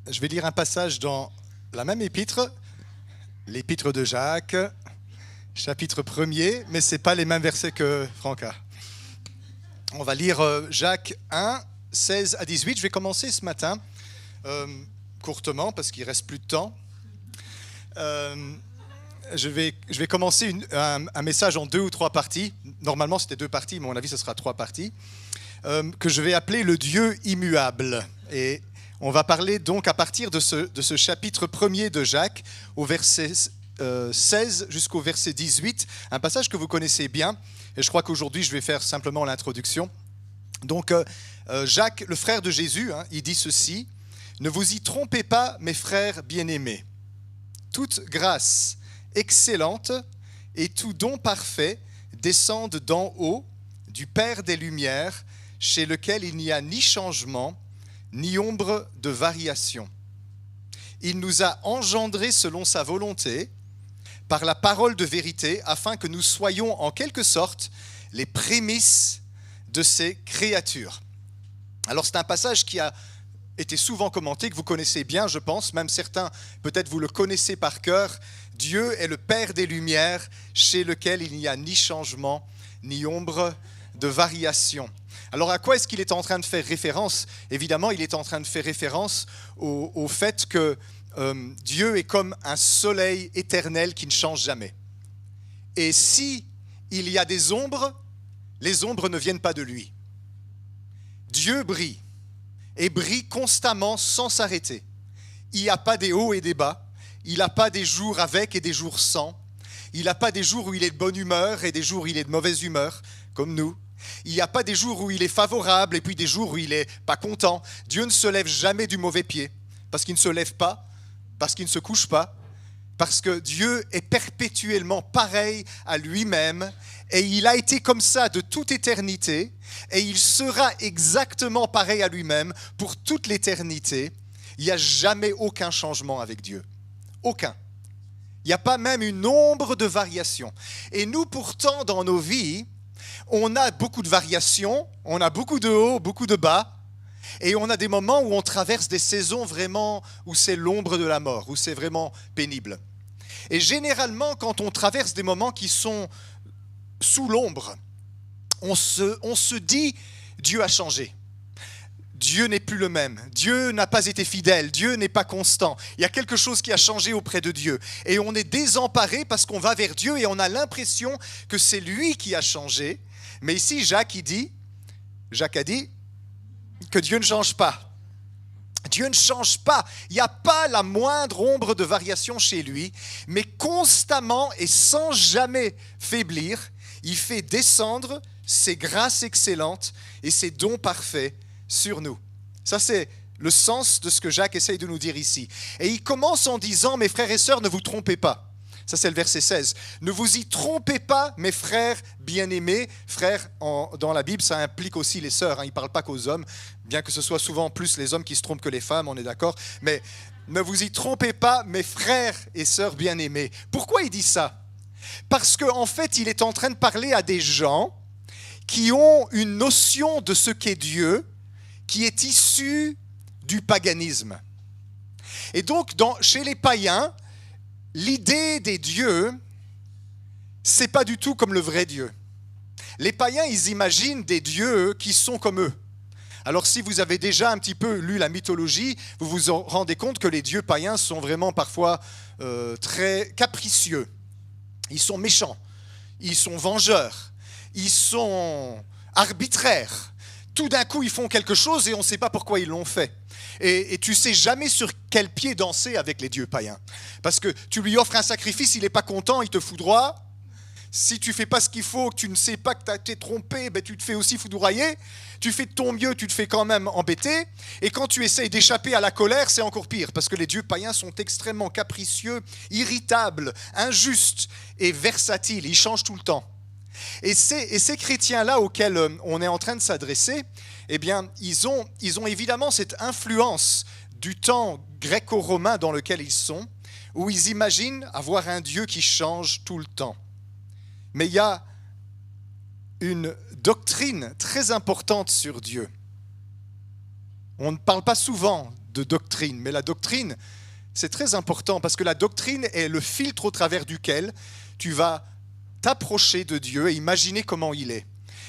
Je vais lire un passage dans la même épître, l'épître de Jacques, chapitre 1er, mais ce n'est pas les mêmes versets que Franca. On va lire Jacques 1, 16 à 18. Je vais commencer ce matin, courtement, parce qu'il ne reste plus de temps. Je vais commencer un message en 2 ou 3 parties. Normalement, c'était 2 parties, mais à mon avis, ce sera 3 parties, que je vais appeler le Dieu immuable. Et on va parler donc à partir de ce chapitre 1er de Jacques, au verset 16 jusqu'au verset 18, un passage que vous connaissez bien. Et je crois qu'aujourd'hui, je vais faire simplement l'introduction. Donc, Jacques, le frère de Jésus, il dit ceci: « Ne vous y trompez pas, mes frères bien-aimés. Toute grâce excellente et tout don parfait descendent d'en haut, du Père des Lumières, chez lequel il n'y a ni changement, ni ombre de variation. Il nous a engendrés selon sa volonté, par la parole de vérité, afin que nous soyons en quelque sorte les prémices de ses créatures. » Alors c'est un passage qui a été souvent commenté, que vous connaissez bien, je pense, même certains, peut-être vous le connaissez par cœur. Dieu est le Père des Lumières, chez lequel il n'y a ni changement, ni ombre de variation. Alors à quoi est-ce qu'il est en train de faire référence ? Évidemment, il est en train de faire référence au fait que Dieu est comme un soleil éternel qui ne change jamais. Et si il y a des ombres, les ombres ne viennent pas de lui. Dieu brille, et brille constamment sans s'arrêter. Il n'y a pas des hauts et des bas, il n'a pas des jours avec et des jours sans, il n'a pas des jours où il est de bonne humeur et des jours où il est de mauvaise humeur, comme nous. Il n'y a pas des jours où il est favorable et puis des jours où il n'est pas content. Dieu ne se lève jamais du mauvais pied, parce qu'il ne se lève pas, parce qu'il ne se couche pas, parce que Dieu est perpétuellement pareil à lui-même, et il a été comme ça de toute éternité, et il sera exactement pareil à lui-même pour toute l'éternité. Il n'y a jamais aucun changement avec Dieu. Aucun. Il n'y a pas même une ombre de variation. Et nous, pourtant, dans nos vies, on a beaucoup de variations, on a beaucoup de hauts, beaucoup de bas, et on a des moments où on traverse des saisons vraiment où c'est l'ombre de la mort, où c'est vraiment pénible. Et généralement, quand on traverse des moments qui sont sous l'ombre, on se dit « Dieu a changé ». Dieu n'est plus le même. Dieu n'a pas été fidèle. Dieu n'est pas constant. Il y a quelque chose qui a changé auprès de Dieu. Et on est désemparé parce qu'on va vers Dieu et on a l'impression que c'est lui qui a changé. Mais ici, Jacques a dit que Dieu ne change pas. Dieu ne change pas. Il n'y a pas la moindre ombre de variation chez lui, mais constamment et sans jamais faiblir, il fait descendre ses grâces excellentes et ses dons parfaits sur nous. Ça, c'est le sens de ce que Jacques essaye de nous dire ici. Et il commence en disant « Mes frères et sœurs, ne vous trompez pas ». Ça, c'est le verset 16. « Ne vous y trompez pas, mes frères bien-aimés ». Frères, dans la Bible, ça implique aussi les sœurs. Il ne parle pas qu'aux hommes, bien que ce soit souvent plus les hommes qui se trompent que les femmes, on est d'accord. Mais ne vous y trompez pas, mes frères et sœurs bien-aimés. Pourquoi il dit ça ? Parce qu'en fait, il est en train de parler à des gens qui ont une notion de ce qu'est Dieu, qui est issue du paganisme. Et donc, chez les païens, l'idée des dieux, c'est pas du tout comme le vrai Dieu. Les païens, ils imaginent des dieux qui sont comme eux. Alors si vous avez déjà un petit peu lu la mythologie, vous vous en rendez compte que les dieux païens sont vraiment parfois très capricieux. Ils sont méchants, ils sont vengeurs, ils sont arbitraires. Tout d'un coup, ils font quelque chose et on ne sait pas pourquoi ils l'ont fait. Et tu ne sais jamais sur quel pied danser avec les dieux païens. Parce que tu lui offres un sacrifice, il n'est pas content, il te foudroie. Si tu ne fais pas ce qu'il faut, que tu ne sais pas que tu as été trompé, tu te fais aussi foudroyer. Tu fais de ton mieux, tu te fais quand même embêter. Et quand tu essayes d'échapper à la colère, c'est encore pire. Parce que les dieux païens sont extrêmement capricieux, irritables, injustes et versatiles. Ils changent tout le temps. Et ces chrétiens-là auxquels on est en train de s'adresser, eh bien, ils ont évidemment cette influence du temps gréco-romain dans lequel ils sont, où ils imaginent avoir un Dieu qui change tout le temps. Mais il y a une doctrine très importante sur Dieu. On ne parle pas souvent de doctrine. Mais la doctrine, c'est très important parce que la doctrine est le filtre au travers duquel tu vas t'approcher de Dieu et imaginer comment il est.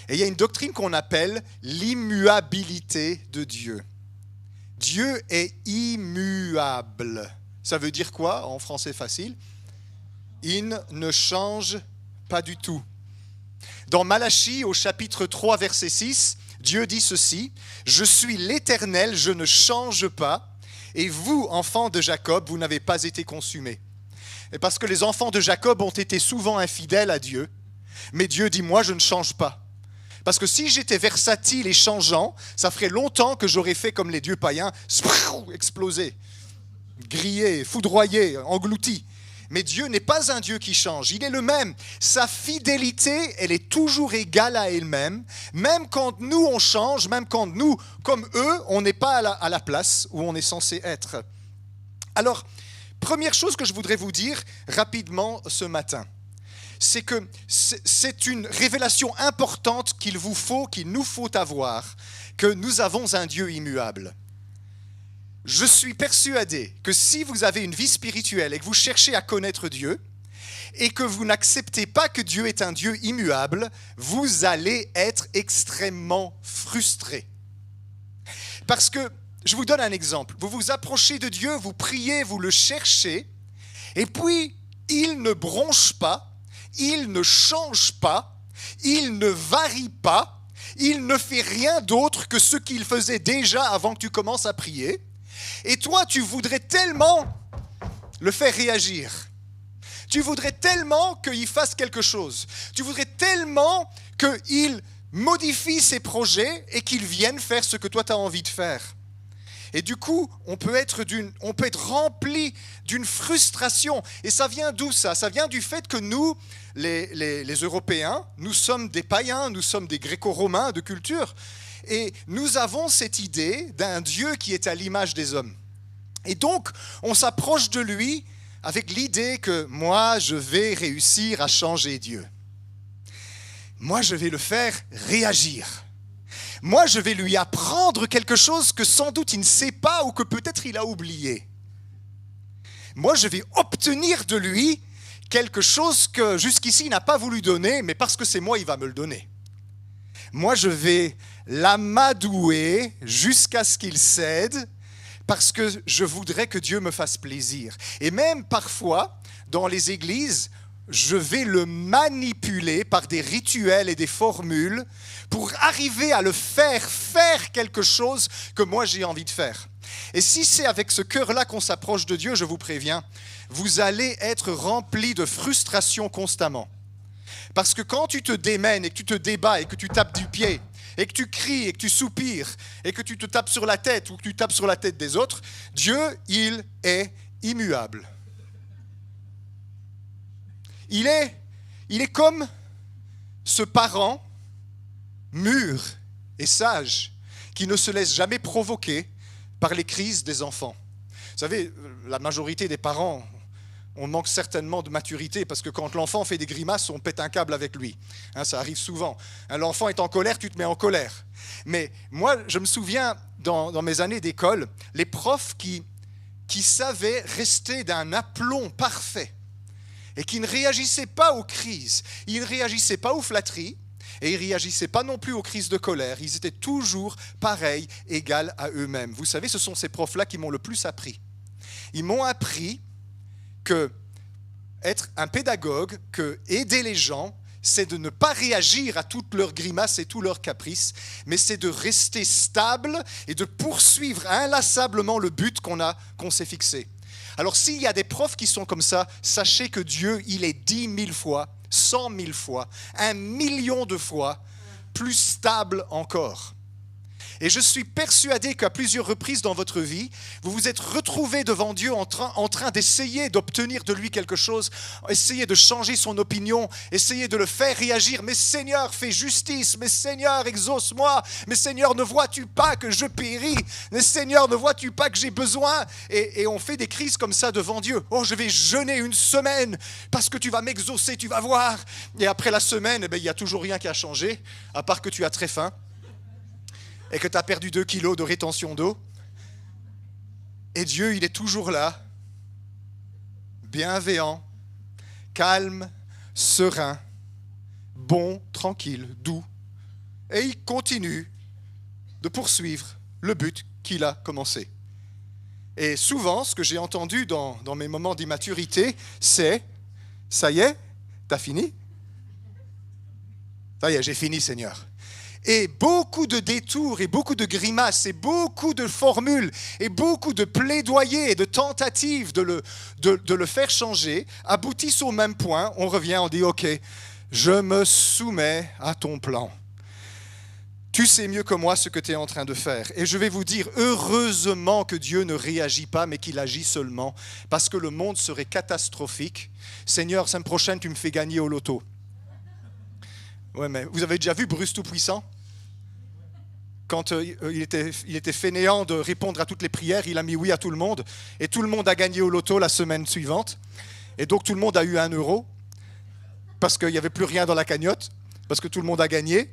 Et il y a une doctrine qu'on appelle l'immuabilité de Dieu. Dieu est immuable. Ça veut dire quoi en français facile? Il ne change pas du tout. Dans Malachie, au chapitre 3, verset 6, Dieu dit ceci: « Je suis l'Éternel, je ne change pas, et vous, enfants de Jacob, vous n'avez pas été consumés. » Et parce que les enfants de Jacob ont été souvent infidèles à Dieu, mais Dieu dit « Moi, je ne change pas. » Parce que si j'étais versatile et changeant, ça ferait longtemps que j'aurais fait comme les dieux païens, exploser, grillé, foudroyé, englouti. Mais Dieu n'est pas un Dieu qui change, il est le même. Sa fidélité, elle est toujours égale à elle-même, même quand nous on change, même quand nous, comme eux, on n'est pas à la place où on est censé être. Alors, première chose que je voudrais vous dire rapidement ce matin, c'est que c'est une révélation importante qu'il nous faut avoir, que nous avons un Dieu immuable. Je suis persuadé que si vous avez une vie spirituelle et que vous cherchez à connaître Dieu et que vous n'acceptez pas que Dieu est un Dieu immuable, vous allez être extrêmement frustré. Parce que, je vous donne un exemple, vous vous approchez de Dieu, vous priez, vous le cherchez, et puis il ne bronche pas, il ne change pas, il ne varie pas, il ne fait rien d'autre que ce qu'il faisait déjà avant que tu commences à prier. Et toi, tu voudrais tellement le faire réagir. Tu voudrais tellement qu'il fasse quelque chose. Tu voudrais tellement qu'il modifie ses projets et qu'il vienne faire ce que toi, tu as envie de faire. Et du coup, on peut être rempli d'une frustration. Et ça vient d'où ça? Ça vient du fait que nous, les Européens, nous sommes des païens, nous sommes des gréco-romains de culture. Et nous avons cette idée d'un Dieu qui est à l'image des hommes. Et donc, on s'approche de lui avec l'idée que moi, je vais réussir à changer Dieu. Moi, je vais le faire réagir. Moi, je vais lui apprendre quelque chose que sans doute il ne sait pas ou que peut-être il a oublié. Moi, je vais obtenir de lui quelque chose que jusqu'ici il n'a pas voulu donner, mais parce que c'est moi, il va me le donner. Moi, je vais l'amadouer jusqu'à ce qu'il cède parce que je voudrais que Dieu me fasse plaisir. Et même parfois, dans les églises, je vais le manipuler par des rituels et des formules pour arriver à le faire quelque chose que moi j'ai envie de faire. Et si c'est avec ce cœur-là qu'on s'approche de Dieu, je vous préviens, vous allez être rempli de frustration constamment. Parce que quand tu te démènes et que tu te débats et que tu tapes du pied et que tu cries et que tu soupires et que tu te tapes sur la tête ou que tu tapes sur la tête des autres, Dieu, il est immuable. Il est comme ce parent mûr et sage qui ne se laisse jamais provoquer par les crises des enfants. Vous savez, la majorité des parents, on manque certainement de maturité parce que quand l'enfant fait des grimaces, on pète un câble avec lui. Ça arrive souvent. L'enfant est en colère, tu te mets en colère. Mais moi, je me souviens, dans mes années d'école, les profs qui savaient rester d'un aplomb parfait et qui ne réagissaient pas aux crises, ils ne réagissaient pas aux flatteries et ils ne réagissaient pas non plus aux crises de colère. Ils étaient toujours pareils, égaux à eux-mêmes. Vous savez, ce sont ces profs-là qui m'ont le plus appris. Ils m'ont appris que être un pédagogue, que aider les gens, c'est de ne pas réagir à toutes leurs grimaces et tous leurs caprices, mais c'est de rester stable et de poursuivre inlassablement le but qu'on s'est fixé. Alors s'il y a des profs qui sont comme ça, sachez que Dieu, il est 10 000 fois, 100 000 fois, 1 million de fois plus stable encore. Et je suis persuadé qu'à plusieurs reprises dans votre vie, vous vous êtes retrouvés devant Dieu en train d'essayer d'obtenir de lui quelque chose, essayer de changer son opinion, essayer de le faire réagir. Mais Seigneur, fais justice. Mais Seigneur, exauce-moi. Mais Seigneur, ne vois-tu pas que je péris? Mais Seigneur, ne vois-tu pas que j'ai besoin? Et on fait des crises comme ça devant Dieu. Oh, je vais jeûner une semaine parce que tu vas m'exaucer, tu vas voir. Et après la semaine, il n'y a toujours rien qui a changé, à part que tu as très faim. Et que tu as perdu 2 kilos de rétention d'eau. Et Dieu, il est toujours là, bienveillant, calme, serein, bon, tranquille, doux. Et il continue de poursuivre le but qu'il a commencé. Et souvent, ce que j'ai entendu dans mes moments d'immaturité, c'est « Ça y est, t'as fini ?» « Ça y est, j'ai fini, Seigneur. » Et beaucoup de détours et beaucoup de grimaces et beaucoup de formules et beaucoup de plaidoyers et de tentatives de le faire changer aboutissent au même point. On revient, on dit « Ok, je me soumets à ton plan. Tu sais mieux que moi ce que tu es en train de faire. » Et je vais vous dire, heureusement que Dieu ne réagit pas, mais qu'il agit seulement, parce que le monde serait catastrophique. Seigneur, semaine prochaine, tu me fais gagner au loto. Ouais, mais vous avez déjà vu Bruce Tout-Puissant ? Quand il était fainéant de répondre à toutes les prières, il a mis oui à tout le monde. Et tout le monde a gagné au loto la semaine suivante. Et donc tout le monde a eu 1 euro, parce qu'il n'y avait plus rien dans la cagnotte, parce que tout le monde a gagné.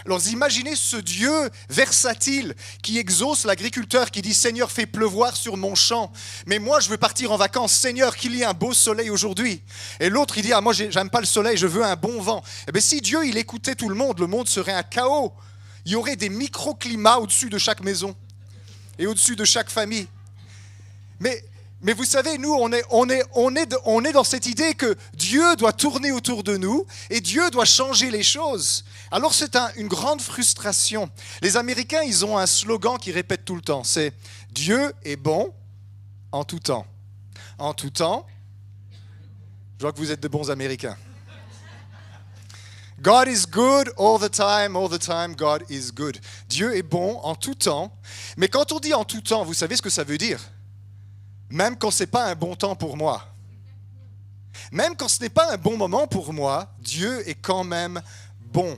Alors imaginez ce Dieu versatile qui exauce l'agriculteur, qui dit « Seigneur, fais pleuvoir sur mon champ. Mais moi, je veux partir en vacances. Seigneur, qu'il y ait un beau soleil aujourd'hui. » Et l'autre, il dit « Ah, moi, j'aime pas le soleil, je veux un bon vent. » Eh bien, si Dieu, il écoutait tout le monde serait un chaos. Il y aurait des microclimats au-dessus de chaque maison et au-dessus de chaque famille. Mais vous savez, nous, on est dans cette idée que Dieu doit tourner autour de nous et Dieu doit changer les choses. Alors c'est une grande frustration. Les Américains, ils ont un slogan qu'ils répètent tout le temps. C'est « Dieu est bon en tout temps ». En tout temps, je vois que vous êtes de bons Américains. God is good all the time, God is good. Dieu est bon en tout temps. Mais quand on dit en tout temps, vous savez ce que ça veut dire ? Même quand ce n'est pas un bon temps pour moi. Même quand ce n'est pas un bon moment pour moi, Dieu est quand même bon.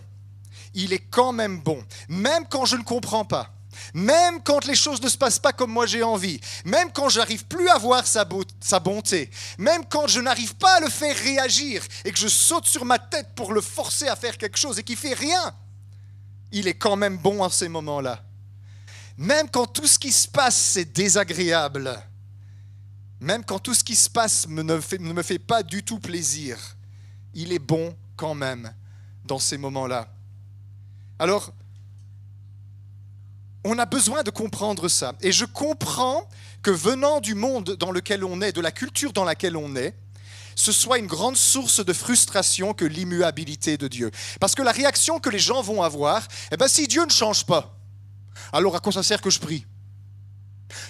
Il est quand même bon. Même quand je ne comprends pas. Même quand les choses ne se passent pas comme moi j'ai envie. Même quand je n'arrive plus à voir sa bonté. Même quand je n'arrive pas à le faire réagir et que je saute sur ma tête pour le forcer à faire quelque chose et qu'il ne fait rien. Il est quand même bon en ces moments-là. Même quand tout ce qui se passe c'est désagréable. Même quand tout ce qui se passe ne me fait pas du tout plaisir, il est bon quand même dans ces moments-là. Alors, on a besoin de comprendre ça. Et je comprends que venant du monde dans lequel on est, de la culture dans laquelle on est, ce soit une grande source de frustration que l'immuabilité de Dieu. Parce que la réaction que les gens vont avoir, si Dieu ne change pas, alors à quoi ça sert que je prie ?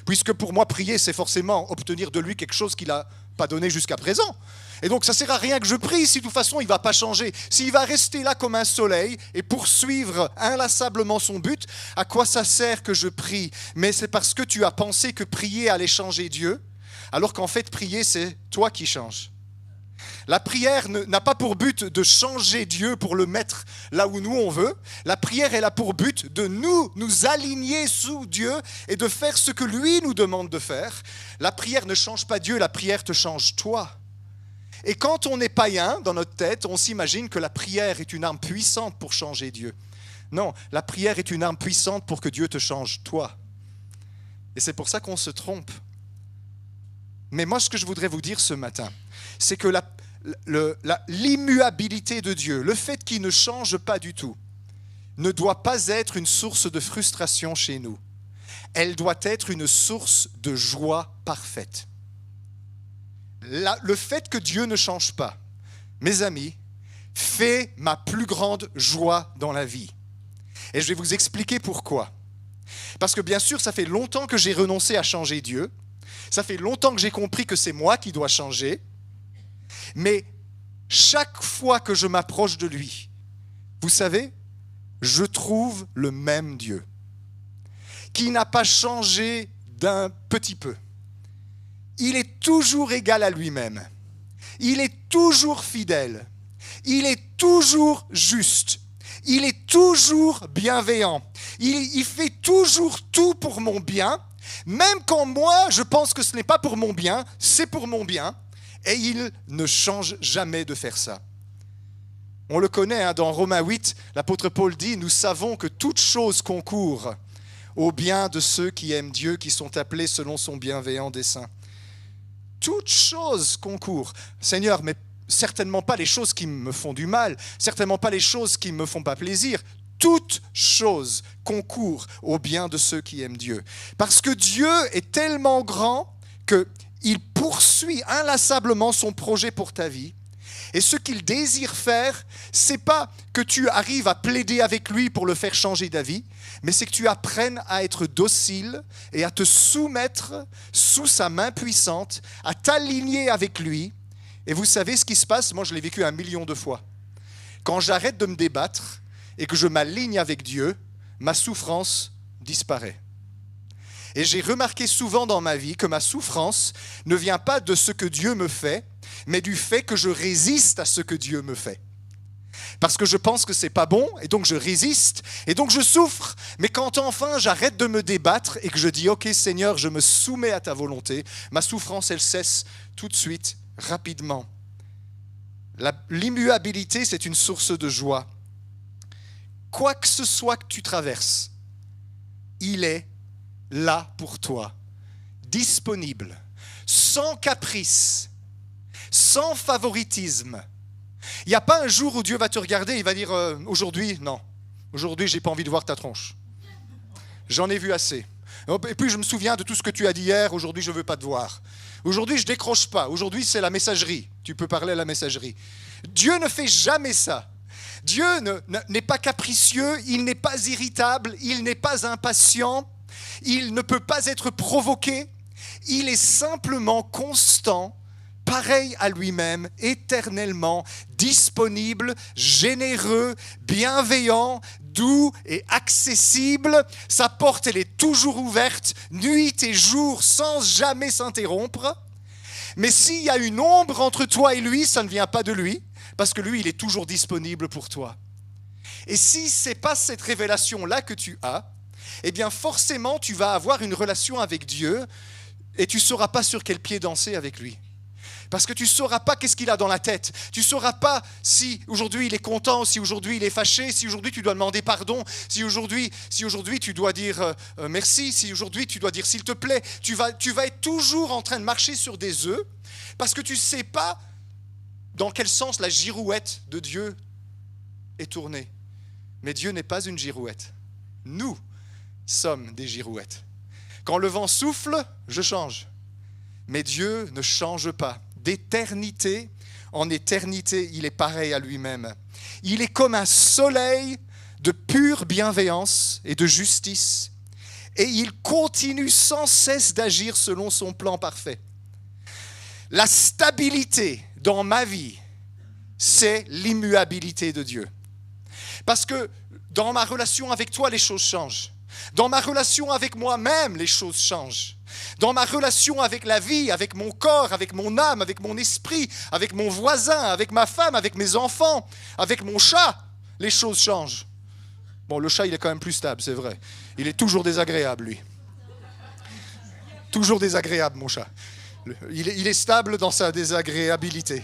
Puisque pour moi, prier, c'est forcément obtenir de lui quelque chose qu'il n'a pas donné jusqu'à présent. Et donc, ça ne sert à rien que je prie si de toute façon, il ne va pas changer. S'il va rester là comme un soleil et poursuivre inlassablement son but, à quoi ça sert que je prie ? Mais c'est parce que tu as pensé que prier allait changer Dieu, alors qu'en fait, prier, c'est toi qui changes. La prière n'a pas pour but de changer Dieu pour le mettre là où nous on veut. La prière elle a pour but de nous aligner sous Dieu et de faire ce que lui nous demande de faire. La prière ne change pas Dieu, la prière te change toi. Et quand on est païen dans notre tête, on s'imagine que la prière est une arme puissante pour changer Dieu. Non, la prière est une arme puissante pour que Dieu te change toi. Et c'est pour ça qu'on se trompe. Mais moi, ce que je voudrais vous dire ce matin, c'est que l'immuabilité de Dieu, le fait qu'il ne change pas du tout, ne doit pas être une source de frustration chez nous. Elle doit être une source de joie parfaite. Le fait que Dieu ne change pas, mes amis, fait ma plus grande joie dans la vie. Et je vais vous expliquer pourquoi. Parce que bien sûr, ça fait longtemps que j'ai renoncé à changer Dieu. Ça fait longtemps que j'ai compris que c'est moi qui dois changer. Mais chaque fois que je m'approche de lui, vous savez, je trouve le même Dieu, qui n'a pas changé d'un petit peu. Il est toujours égal à lui-même. Il est toujours fidèle. Il est toujours juste. Il est toujours bienveillant. Il fait toujours tout pour mon bien. Même quand moi, je pense que ce n'est pas pour mon bien, c'est pour mon bien. Et il ne change jamais de faire ça. On le connaît, dans Romains 8, l'apôtre Paul dit « Nous savons que toute chose concourt au bien de ceux qui aiment Dieu, qui sont appelés selon son bienveillant dessein. Toutes choses concourent. Seigneur, mais certainement pas les choses qui me font du mal, certainement pas les choses qui ne me font pas plaisir. Toutes choses concourent au bien de ceux qui aiment Dieu. Parce que Dieu est tellement grand qu'il poursuit inlassablement son projet pour ta vie. Et ce qu'il désire faire, c'est pas que tu arrives à plaider avec lui pour le faire changer d'avis, mais c'est que tu apprennes à être docile et à te soumettre sous sa main puissante, à t'aligner avec lui. Et vous savez ce qui se passe? Moi, je l'ai vécu 1 million de fois. Quand j'arrête de me débattre et que je m'aligne avec Dieu, ma souffrance disparaît. Et j'ai remarqué souvent dans ma vie que ma souffrance ne vient pas de ce que Dieu me fait, mais du fait que je résiste à ce que Dieu me fait. Parce que je pense que c'est pas bon, et donc je résiste, et donc je souffre. Mais quand enfin j'arrête de me débattre et que je dis « Ok Seigneur, je me soumets à ta volonté », ma souffrance, elle cesse tout de suite, rapidement. L'immuabilité, c'est une source de joie. Quoi que ce soit que tu traverses, il est là pour toi, disponible, sans caprice, sans favoritisme. Il n'y a pas un jour où Dieu va te regarder et il va dire aujourd'hui, non, aujourd'hui j'ai pas envie de voir ta tronche. J'en ai vu assez. Et puis je me souviens de tout ce que tu as dit hier, aujourd'hui je ne veux pas te voir. Aujourd'hui je décroche pas, aujourd'hui c'est la messagerie, tu peux parler à la messagerie. Dieu ne fait jamais ça. Dieu n'est pas capricieux, il n'est pas irritable, il n'est pas impatient, il ne peut pas être provoqué, il est simplement constant, pareil à lui-même, éternellement disponible, généreux, bienveillant, doux et accessible. Sa porte, elle est toujours ouverte, nuit et jour, sans jamais s'interrompre. Mais s'il y a une ombre entre toi et lui, ça ne vient pas de lui, parce que lui, il est toujours disponible pour toi. Et si ce n'est pas cette révélation-là que tu as, eh bien forcément, tu vas avoir une relation avec Dieu et tu ne sauras pas sur quel pied danser avec lui. Parce que tu ne sauras pas qu'est-ce qu'il a dans la tête. Tu ne sauras pas si aujourd'hui il est content, si aujourd'hui il est fâché, si aujourd'hui tu dois demander pardon, si aujourd'hui tu dois dire merci, si aujourd'hui tu dois dire s'il te plaît. Tu vas être toujours en train de marcher sur des œufs parce que tu ne sais pas dans quel sens la girouette de Dieu est tournée. Mais Dieu n'est pas une girouette. Nous sommes des girouettes. Quand le vent souffle, je change. Mais Dieu ne change pas. D'éternité en éternité, il est pareil à lui-même. Il est comme un soleil de pure bienveillance et de justice. Et il continue sans cesse d'agir selon son plan parfait. La stabilité dans ma vie, c'est l'immuabilité de Dieu. Parce que dans ma relation avec toi, les choses changent. Dans ma relation avec moi-même, les choses changent. Dans ma relation avec la vie, avec mon corps, avec mon âme, avec mon esprit, avec mon voisin, avec ma femme, avec mes enfants, avec mon chat, les choses changent. Bon, le chat, il est quand même plus stable, c'est vrai. Il est toujours désagréable, lui. Toujours désagréable, mon chat. Il est stable dans sa désagréabilité.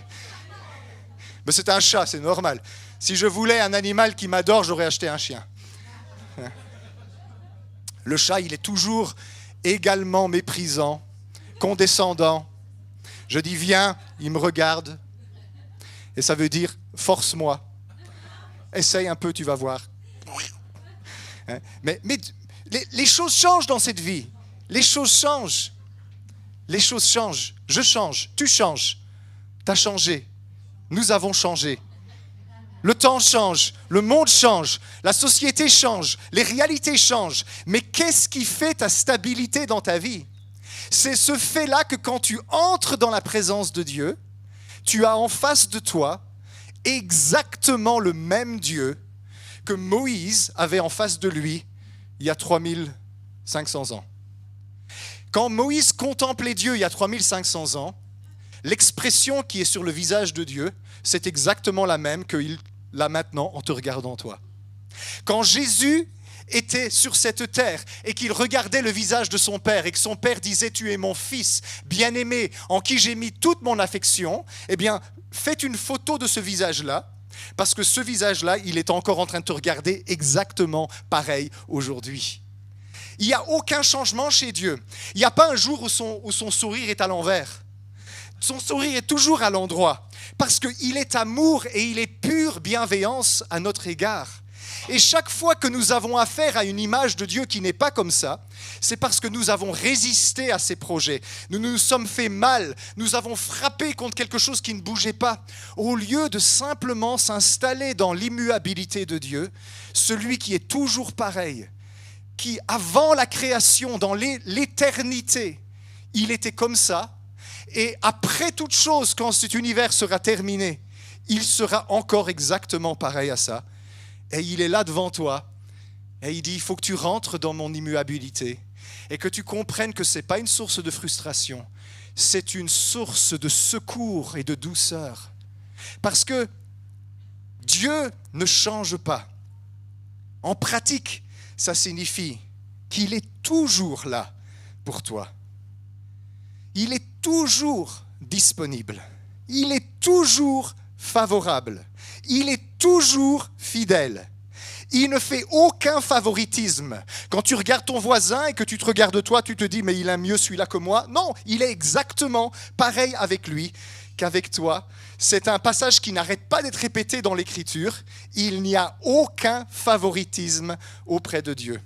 Mais c'est un chat, c'est normal. Si je voulais un animal qui m'adore, j'aurais acheté un chien. Le chat, il est toujours également méprisant, condescendant. Je dis viens, il me regarde. Et ça veut dire force-moi. Essaye un peu, tu vas voir. Mais les choses changent dans cette vie. Les choses changent. Les choses changent. Je change, tu changes. Tu as changé. Nous avons changé. Le temps change, le monde change, la société change, les réalités changent. Mais qu'est-ce qui fait ta stabilité dans ta vie? C'est ce fait-là que quand tu entres dans la présence de Dieu, tu as en face de toi exactement le même Dieu que Moïse avait en face de lui il y a 3500 ans. Quand Moïse contemplait Dieu il y a 3500 ans, l'expression qui est sur le visage de Dieu, c'est exactement la même qu'il a maintenant en te regardant toi. Quand Jésus était sur cette terre et qu'il regardait le visage de son Père et que son Père disait « Tu es mon Fils bien-aimé en qui j'ai mis toute mon affection », eh bien, faites une photo de ce visage-là parce que ce visage-là, il est encore en train de te regarder exactement pareil aujourd'hui. Il n'y a aucun changement chez Dieu. Il n'y a pas un jour où son sourire est à l'envers. Son sourire est toujours à l'endroit. Parce qu'il est amour et il est pure bienveillance à notre égard. Et chaque fois que nous avons affaire à une image de Dieu qui n'est pas comme ça, c'est parce que nous avons résisté à ses projets. Nous nous sommes fait mal. Nous avons frappé contre quelque chose qui ne bougeait pas. Au lieu de simplement s'installer dans l'immuabilité de Dieu, celui qui est toujours pareil, qui avant la création, dans l'éternité, il était comme ça, et après toute chose, quand cet univers sera terminé, il sera encore exactement pareil à ça. Et il est là devant toi, et il dit, il faut que tu rentres dans mon immuabilité, et que tu comprennes que ce n'est pas une source de frustration, c'est une source de secours et de douceur. Parce que Dieu ne change pas. En pratique, ça signifie qu'il est toujours là pour toi. Il est toujours disponible. Il est toujours favorable. Il est toujours fidèle. Il ne fait aucun favoritisme. Quand tu regardes ton voisin et que tu te regardes toi, tu te dis « mais il aime mieux celui-là que moi ». Non, il est exactement pareil avec lui qu'avec toi. C'est un passage qui n'arrête pas d'être répété dans l'Écriture. Il n'y a aucun favoritisme auprès de Dieu.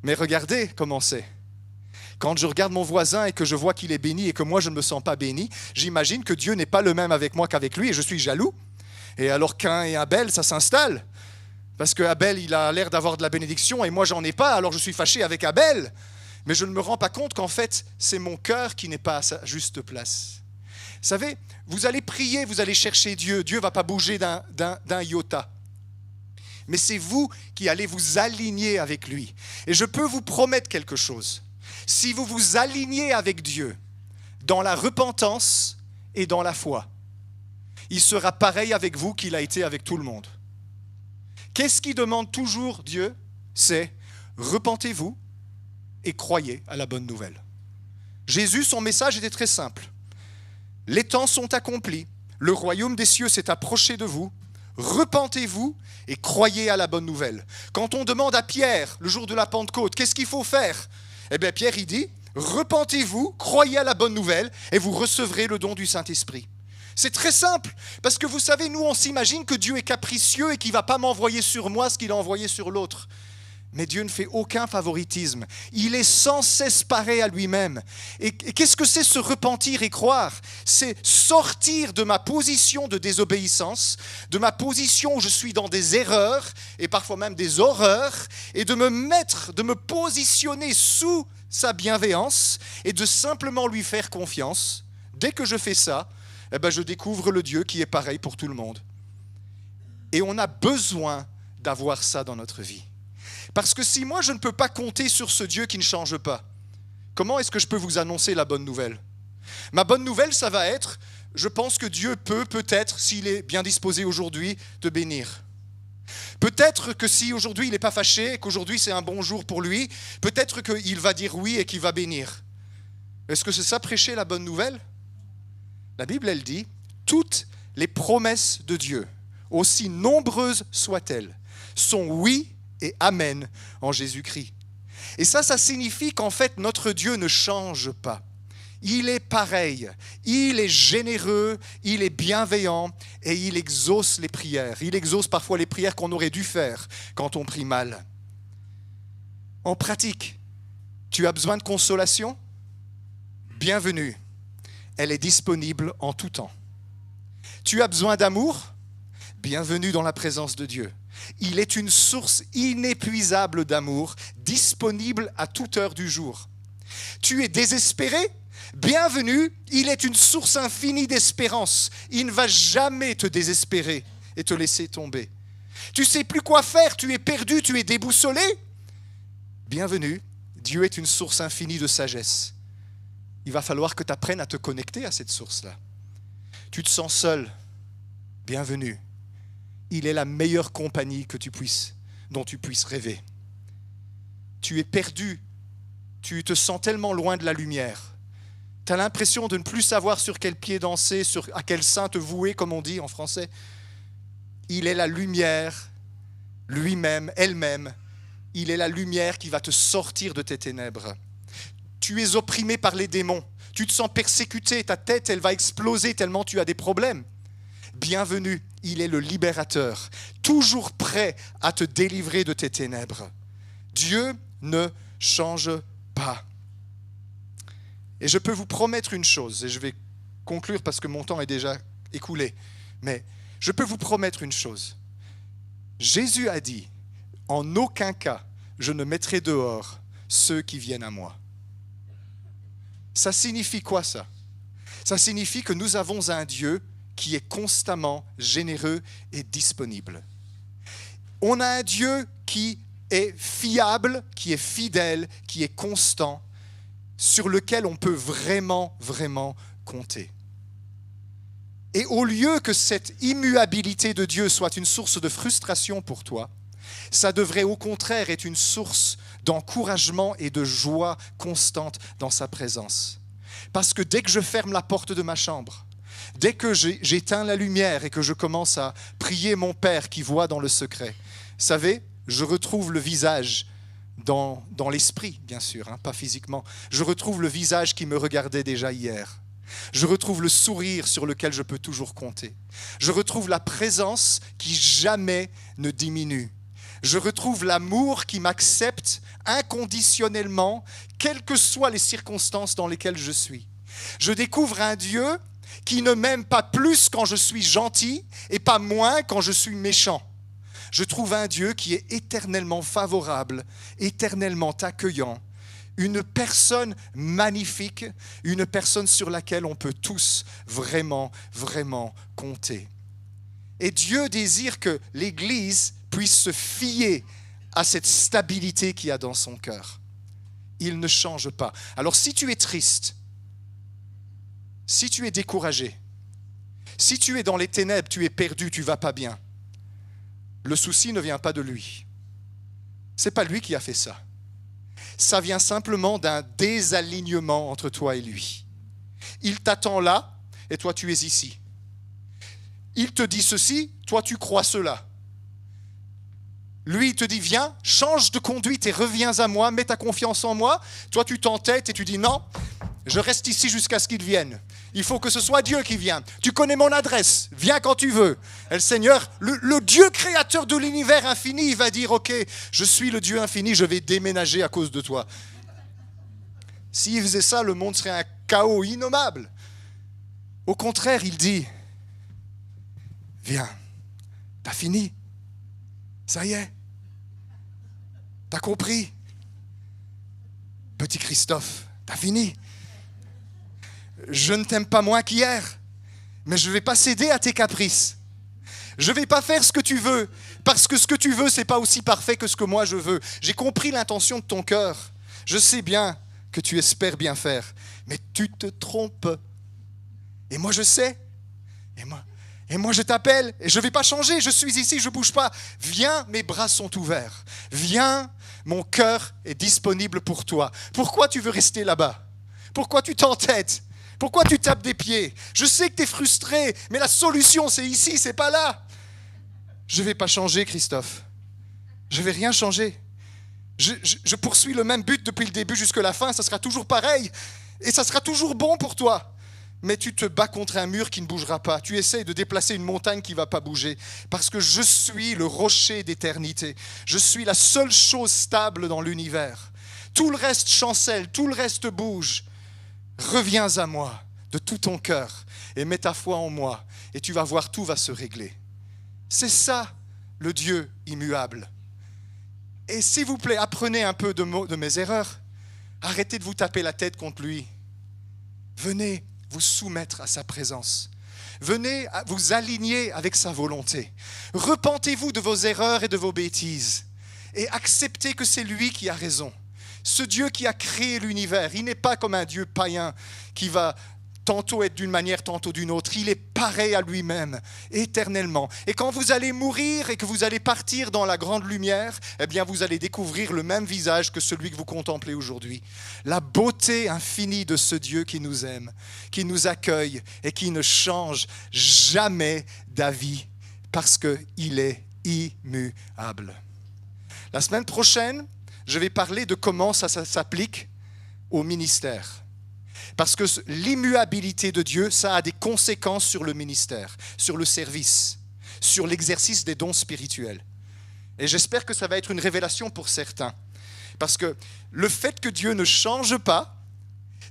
Mais regardez comment c'est. Quand je regarde mon voisin et que je vois qu'il est béni et que moi je ne me sens pas béni, j'imagine que Dieu n'est pas le même avec moi qu'avec lui et je suis jaloux. Et alors Caïn et Abel, ça s'installe. Parce que Abel, il a l'air d'avoir de la bénédiction et moi j'en ai pas, alors je suis fâché avec Abel. Mais je ne me rends pas compte qu'en fait, c'est mon cœur qui n'est pas à sa juste place. Vous savez, vous allez prier, vous allez chercher Dieu. Dieu ne va pas bouger d'un iota. Mais c'est vous qui allez vous aligner avec lui. Et je peux vous promettre quelque chose. Si vous vous alignez avec Dieu dans la repentance et dans la foi, il sera pareil avec vous qu'il a été avec tout le monde. Qu'est-ce qui demande toujours Dieu? C'est repentez-vous et croyez à la bonne nouvelle. Jésus, son message était très simple. Les temps sont accomplis, le royaume des cieux s'est approché de vous, repentez-vous et croyez à la bonne nouvelle. Quand on demande à Pierre, le jour de la Pentecôte, qu'est-ce qu'il faut faire? Eh bien Pierre, il dit, repentez-vous, croyez à la bonne nouvelle et vous recevrez le don du Saint-Esprit. C'est très simple, parce que vous savez, nous on s'imagine que Dieu est capricieux et qu'il ne va pas m'envoyer sur moi ce qu'il a envoyé sur l'autre. Mais Dieu ne fait aucun favoritisme. Il est sans cesse pareil à lui-même. Et qu'est-ce que c'est se repentir et croire? C'est sortir de ma position de désobéissance, de ma position où je suis dans des erreurs et parfois même des horreurs, et de me positionner sous sa bienveillance et de simplement lui faire confiance. Dès que je fais ça, eh ben je découvre le Dieu qui est pareil pour tout le monde. Et on a besoin d'avoir ça dans notre vie. Parce que si moi je ne peux pas compter sur ce Dieu qui ne change pas, comment est-ce que je peux vous annoncer la bonne nouvelle? Ma bonne nouvelle, ça va être, je pense que Dieu peut-être, s'il est bien disposé aujourd'hui, te bénir. Peut-être que si aujourd'hui il n'est pas fâché, et qu'aujourd'hui c'est un bon jour pour lui, peut-être qu'il va dire oui et qu'il va bénir. Est-ce que c'est ça prêcher la bonne nouvelle? La Bible, elle dit, toutes les promesses de Dieu, aussi nombreuses soient-elles, sont oui et amen en Jésus-Christ. Et ça signifie qu'en fait, notre Dieu ne change pas. Il est pareil, il est généreux, il est bienveillant et il exauce les prières. Il exauce parfois les prières qu'on aurait dû faire quand on prie mal. En pratique, tu as besoin de consolation? Bienvenue, elle est disponible en tout temps. Tu as besoin d'amour? Bienvenue dans la présence de Dieu. Il est une source inépuisable d'amour, disponible à toute heure du jour. Tu es désespéré? Bienvenue, il est une source infinie d'espérance. Il ne va jamais te désespérer et te laisser tomber. Tu ne sais plus quoi faire, tu es perdu, tu es déboussolé? Bienvenue, Dieu est une source infinie de sagesse. Il va falloir que tu apprennes à te connecter à cette source-là. Tu te sens seul? Bienvenue. Il est la meilleure compagnie dont tu puisses rêver. Tu es perdu, tu te sens tellement loin de la lumière. Tu as l'impression de ne plus savoir sur quel pied danser, à quel sein te vouer, comme on dit en français. Il est la lumière, lui-même, elle-même. il est la lumière qui va te sortir de tes ténèbres. Tu es opprimé par les démons. Tu te sens persécuté, ta tête, elle va exploser tellement tu as des problèmes. Bienvenue, il est le libérateur, toujours prêt à te délivrer de tes ténèbres. Dieu ne change pas. Et je peux vous promettre une chose, et je vais conclure parce que mon temps est déjà écoulé, mais je peux vous promettre une chose. Jésus a dit, en aucun cas, je ne mettrai dehors ceux qui viennent à moi. Ça signifie quoi ça? Ça signifie que nous avons un Dieu qui est constamment généreux et disponible. On a un Dieu qui est fiable, qui est fidèle, qui est constant, sur lequel on peut vraiment, vraiment compter. Et au lieu que cette immuabilité de Dieu soit une source de frustration pour toi, ça devrait au contraire être une source d'encouragement et de joie constante dans sa présence. Parce que dès que je ferme la porte de ma chambre, dès que j'éteins la lumière et que je commence à prier mon Père qui voit dans le secret, vous savez, je retrouve le visage dans l'esprit, bien sûr, pas physiquement. Je retrouve le visage qui me regardait déjà hier. Je retrouve le sourire sur lequel je peux toujours compter. Je retrouve la présence qui jamais ne diminue. Je retrouve l'amour qui m'accepte inconditionnellement, quelles que soient les circonstances dans lesquelles je suis. Je découvre un Dieu qui ne m'aime pas plus quand je suis gentil et pas moins quand je suis méchant. Je trouve un Dieu qui est éternellement favorable, éternellement accueillant, une personne magnifique, une personne sur laquelle on peut tous vraiment, vraiment compter. Et Dieu désire que l'Église puisse se fier à cette stabilité qu'il y a dans son cœur. Il ne change pas. Alors si tu es triste, si tu es découragé, si tu es dans les ténèbres, tu es perdu, tu ne vas pas bien, le souci ne vient pas de lui. Ce n'est pas lui qui a fait ça. Ça vient simplement d'un désalignement entre toi et lui. Il t'attend là et toi tu es ici. Il te dit ceci, toi tu crois cela. Lui il te dit viens, change de conduite et reviens à moi, mets ta confiance en moi. Toi tu t'entêtes et tu dis non, je reste ici jusqu'à ce qu'il vienne. Il faut que ce soit Dieu qui vienne. Tu connais mon adresse, viens quand tu veux. Et le Seigneur, le Dieu créateur de l'univers infini, il va dire, ok, je suis le Dieu infini, je vais déménager à cause de toi. S'il faisait ça, le monde serait un chaos innommable. Au contraire, il dit, viens, t'as fini. Ça y est. T'as compris. Petit Christophe, t'as fini. Je ne t'aime pas moins qu'hier, mais je ne vais pas céder à tes caprices. Je ne vais pas faire ce que tu veux, parce que ce que tu veux, ce n'est pas aussi parfait que ce que moi je veux. J'ai compris l'intention de ton cœur. Je sais bien que tu espères bien faire, mais tu te trompes. Et moi je sais. Et moi je t'appelle, et je ne vais pas changer, je suis ici, je ne bouge pas. Viens, mes bras sont ouverts. Viens, mon cœur est disponible pour toi. Pourquoi tu veux rester là-bas? Pourquoi tu t'entêtes? Pourquoi tu tapes des pieds? Je sais que tu es frustré, mais la solution c'est ici, c'est pas là. Je ne vais pas changer, Christophe. Je ne vais rien changer. Je poursuis le même but depuis le début jusqu'à la fin, ça sera toujours pareil. Et ça sera toujours bon pour toi. Mais tu te bats contre un mur qui ne bougera pas. Tu essayes de déplacer une montagne qui ne va pas bouger. Parce que je suis le rocher d'éternité. Je suis la seule chose stable dans l'univers. Tout le reste chancelle, tout le reste bouge. Reviens à moi de tout ton cœur et mets ta foi en moi et tu vas voir, tout va se régler. C'est ça le Dieu immuable. Et s'il vous plaît, apprenez un peu de mes erreurs. Arrêtez de vous taper la tête contre lui. Venez vous soumettre à sa présence. Venez vous aligner avec sa volonté. Repentez-vous de vos erreurs et de vos bêtises et acceptez que c'est lui qui a raison. Ce Dieu qui a créé l'univers, il n'est pas comme un Dieu païen qui va tantôt être d'une manière, tantôt d'une autre. Il est pareil à lui-même, éternellement. Et quand vous allez mourir et que vous allez partir dans la grande lumière, eh bien vous allez découvrir le même visage que celui que vous contemplez aujourd'hui. La beauté infinie de ce Dieu qui nous aime, qui nous accueille et qui ne change jamais d'avis parce qu'il est immuable. La semaine prochaine, je vais parler de comment ça s'applique au ministère. Parce que l'immuabilité de Dieu, ça a des conséquences sur le ministère, sur le service, sur l'exercice des dons spirituels. Et j'espère que ça va être une révélation pour certains. Parce que le fait que Dieu ne change pas,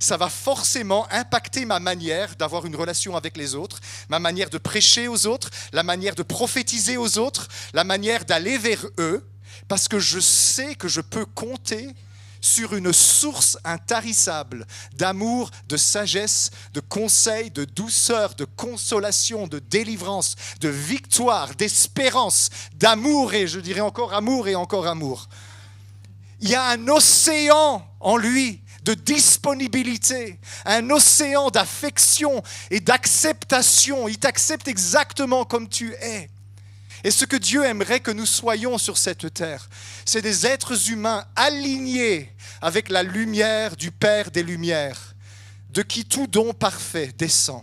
ça va forcément impacter ma manière d'avoir une relation avec les autres, ma manière de prêcher aux autres, la manière de prophétiser aux autres, la manière d'aller vers eux, parce que je sais que je peux compter sur une source intarissable d'amour, de sagesse, de conseil, de douceur, de consolation, de délivrance, de victoire, d'espérance, d'amour et je dirais encore amour et encore amour. Il y a un océan en lui de disponibilité, un océan d'affection et d'acceptation. Il t'accepte exactement comme tu es. Et ce que Dieu aimerait que nous soyons sur cette terre, c'est des êtres humains alignés avec la lumière du Père des Lumières, de qui tout don parfait descend,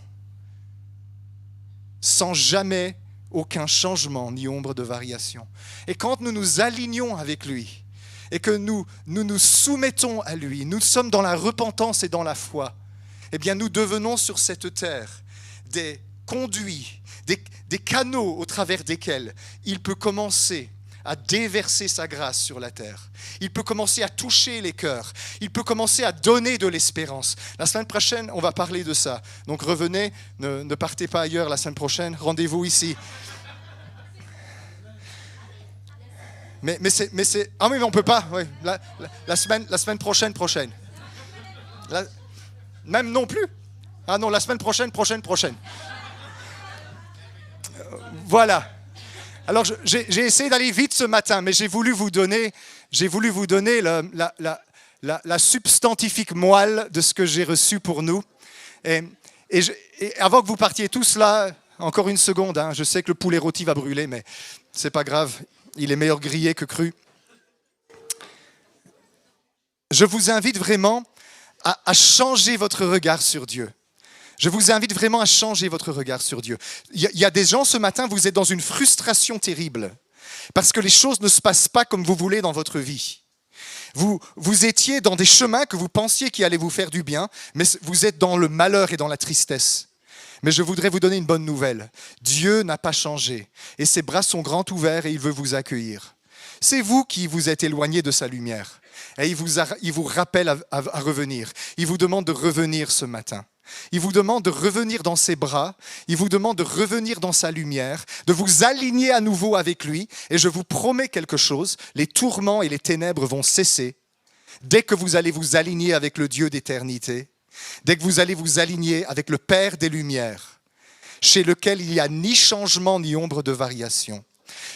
sans jamais aucun changement ni ombre de variation. Et quand nous nous alignons avec lui, et que nous nous soumettons à lui, nous sommes dans la repentance et dans la foi, eh bien nous devenons sur cette terre des conduits, des canaux au travers desquels il peut commencer à déverser sa grâce sur la terre. Il peut commencer à toucher les cœurs. Il peut commencer à donner de l'espérance. La semaine prochaine, on va parler de ça. Donc revenez, ne partez pas ailleurs la semaine prochaine. Rendez-vous ici. Mais c'est... Ah oui, mais on ne peut pas. Oui. La semaine prochaine. Même non plus. Ah non, la semaine prochaine. Voilà. Alors, j'ai essayé d'aller vite ce matin, mais j'ai voulu vous donner la substantifique moelle de ce que j'ai reçu pour nous. Et avant que vous partiez tous là, encore une seconde, hein, je sais que le poulet rôti va brûler, mais c'est pas grave, il est meilleur grillé que cru. Je vous invite vraiment à changer votre regard sur Dieu. Je vous invite vraiment à changer votre regard sur Dieu. Il y a des gens ce matin, vous êtes dans une frustration terrible parce que les choses ne se passent pas comme vous voulez dans votre vie. Vous étiez dans des chemins que vous pensiez qui allaient vous faire du bien, mais vous êtes dans le malheur et dans la tristesse. Mais je voudrais vous donner une bonne nouvelle. Dieu n'a pas changé et ses bras sont grands ouverts et il veut vous accueillir. C'est vous qui vous êtes éloigné de sa lumière et il vous rappelle à revenir. Il vous demande de revenir ce matin. Il vous demande de revenir dans ses bras, il vous demande de revenir dans sa lumière, de vous aligner à nouveau avec lui. Et je vous promets quelque chose, les tourments et les ténèbres vont cesser dès que vous allez vous aligner avec le Dieu d'éternité, dès que vous allez vous aligner avec le Père des Lumières, chez lequel il n'y a ni changement ni ombre de variation.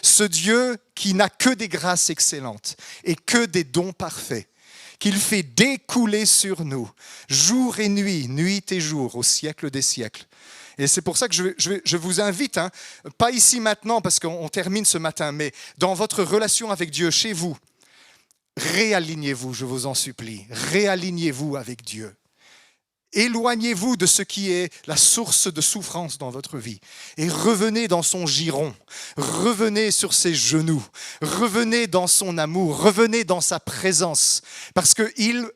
Ce Dieu qui n'a que des grâces excellentes et que des dons parfaits, qu'il fait découler sur nous, jour et nuit, nuit et jour, au siècle des siècles. Et c'est pour ça que je vous invite, pas ici maintenant parce qu'on termine ce matin, mais dans votre relation avec Dieu, chez vous, réalignez-vous, je vous en supplie, réalignez-vous avec Dieu. Éloignez-vous de ce qui est la source de souffrance dans votre vie et revenez dans son giron, revenez sur ses genoux, revenez dans son amour, revenez dans sa présence parce qu'il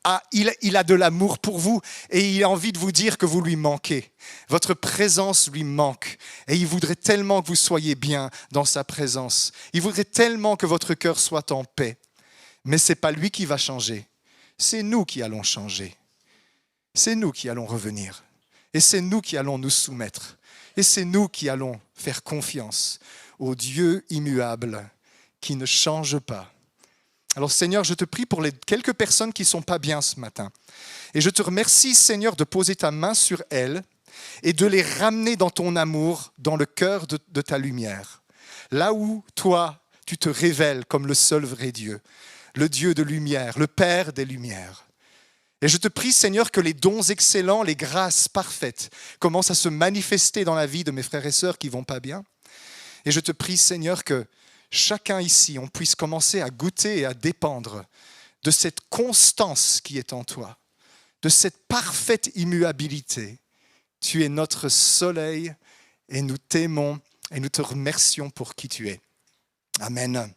a de l'amour pour vous et il a envie de vous dire que vous lui manquez. Votre présence lui manque et il voudrait tellement que vous soyez bien dans sa présence. Il voudrait tellement que votre cœur soit en paix. Mais ce n'est pas lui qui va changer, c'est nous qui allons changer. C'est nous qui allons revenir et c'est nous qui allons nous soumettre et c'est nous qui allons faire confiance au Dieu immuable qui ne change pas. Alors Seigneur, je te prie pour les quelques personnes qui ne sont pas bien ce matin et je te remercie Seigneur de poser ta main sur elles et de les ramener dans ton amour, dans le cœur de ta lumière. Là où toi, tu te révèles comme le seul vrai Dieu, le Dieu de lumière, le Père des Lumières. Et je te prie, Seigneur, que les dons excellents, les grâces parfaites commencent à se manifester dans la vie de mes frères et sœurs qui ne vont pas bien. Et je te prie, Seigneur, que chacun ici, on puisse commencer à goûter et à dépendre de cette constance qui est en toi, de cette parfaite immuabilité. Tu es notre soleil et nous t'aimons et nous te remercions pour qui tu es. Amen.